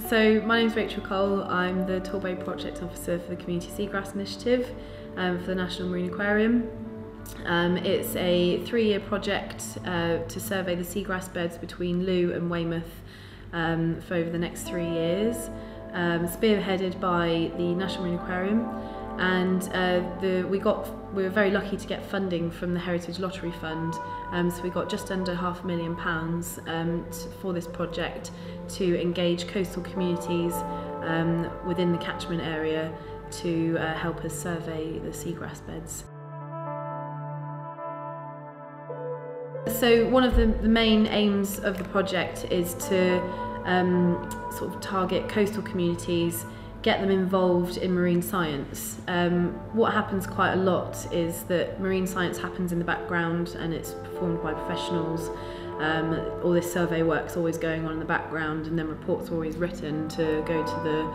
So my name is Rachel Cole. I'm the Torbay Project Officer for the Community Seagrass Initiative for the National Marine Aquarium. It's a 3-year project to survey the seagrass beds between Looe and Weymouth for over the next 3 years, spearheaded by the National Marine Aquarium, and we were very lucky to get funding from the Heritage Lottery Fund, so we got just under £500,000 for this project to engage coastal communities within the catchment area to help us survey the seagrass beds. So one of the main aims of the project is to sort of target coastal communities, get them involved in marine science. What happens quite a lot is that marine science happens in the background and it's performed by professionals. All this survey work's always going on in the background, and then reports are always written to go to the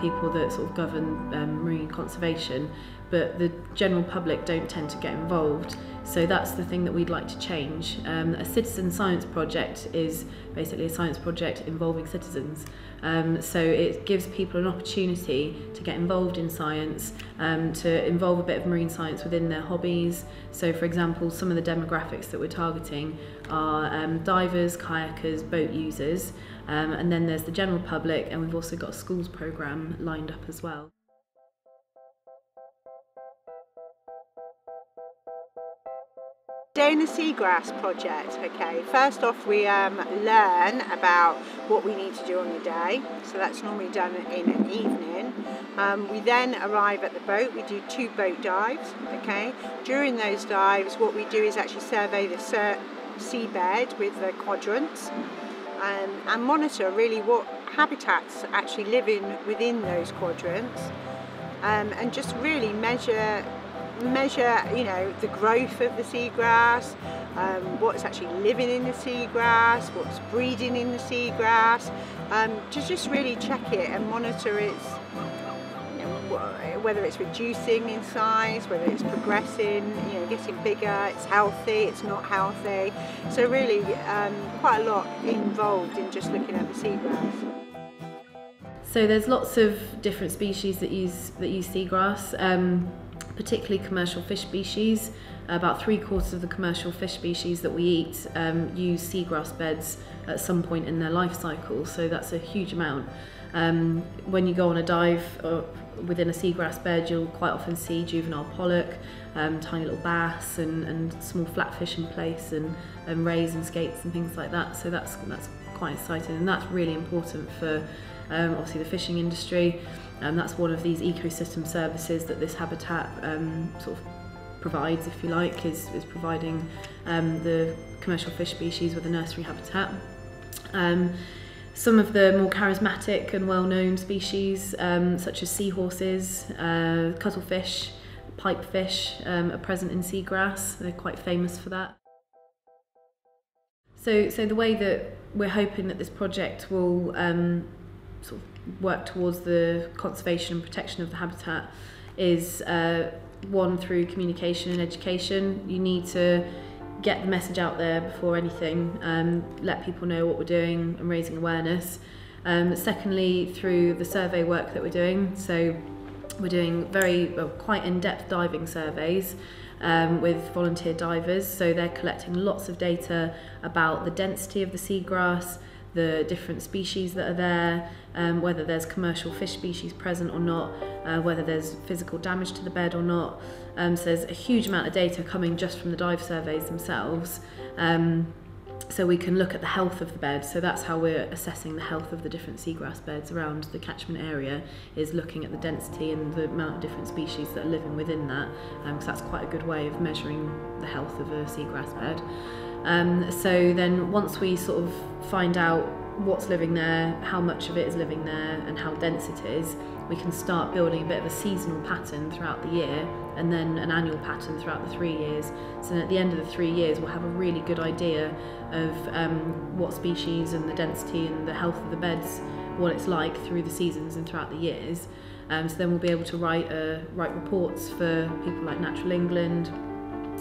people that sort of govern marine conservation, but the general public don't tend to get involved. So that's the thing that we'd like to change. A citizen science project is basically a science project involving citizens. So it gives people an opportunity to get involved in science, to involve a bit of marine science within their hobbies. So for example, some of the demographics that we're targeting are divers, kayakers, boat users, and then there's the general public, and we've also got a schools programme lined up as well. Day in the Seagrass project, okay, first off we learn about what we need to do on the day, so that's normally done in an evening. We then arrive at the boat, we do 2 boat dives, okay. During those dives what we do is actually survey the seabed with the quadrants and monitor really what habitats actually live within those quadrants, and just really measure you know, the growth of the seagrass, what's actually living in the seagrass, what's breeding in the seagrass, to just really check it and monitor its, you know, whether it's reducing in size, whether it's progressing, you know, getting bigger, it's healthy, it's not healthy. So really quite a lot involved in just looking at the seagrass. So there's lots of different species that use seagrass. Particularly commercial fish species. About 3/4 of the commercial fish species that we eat use seagrass beds at some point in their life cycle, so that's a huge amount. When you go on a dive within a seagrass bed, you'll quite often see juvenile pollock, tiny little bass and small flatfish in place, and rays and skates and things like that, so that's quite exciting, and that's really important for obviously the fishing industry. That's one of these ecosystem services that this habitat sort of provides, if you like, is providing the commercial fish species with a nursery habitat. Some of the more charismatic and well-known species, such as seahorses, cuttlefish, pipefish, are present in seagrass. They're quite famous for that. So the way that we're hoping that this project will sort of work towards the conservation and protection of the habitat is one, through communication and education. You need to get the message out there before anything, let people know what we're doing and raising awareness. Secondly, through the survey work that we're doing. So we're doing quite in-depth diving surveys with volunteer divers, so they're collecting lots of data about the density of the seagrass, the different species that are there, whether there's commercial fish species present or not, whether there's physical damage to the bed or not. So there's a huge amount of data coming just from the dive surveys themselves. So we can look at the health of the bed. So that's how we're assessing the health of the different seagrass beds around the catchment area, is looking at the density and the amount of different species that are living within that, because that's quite a good way of measuring the health of a seagrass bed. So then once we sort of find out what's living there, how much of it is living there and how dense it is, we can start building a bit of a seasonal pattern throughout the year, and then an annual pattern throughout the 3 years. So then at the end of the 3 years we'll have a really good idea of what species and the density and the health of the beds, what it's like through the seasons and throughout the years. So then we'll be able to write reports for people like Natural England,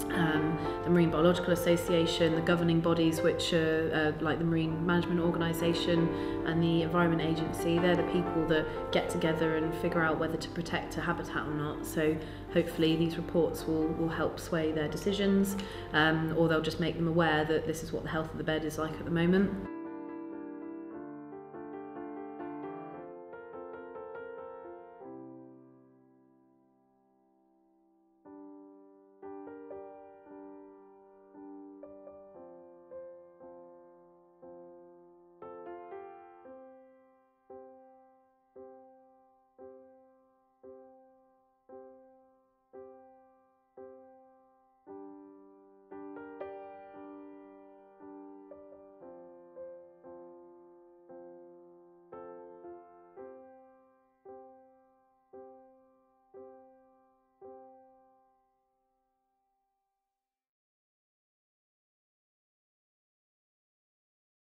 the Marine Biological Association, the governing bodies, which are like the Marine Management Organisation and the Environment Agency. They're the people that get together and figure out whether to protect a habitat or not. So hopefully these reports will help sway their decisions, or they'll just make them aware that this is what the health of the bed is like at the moment.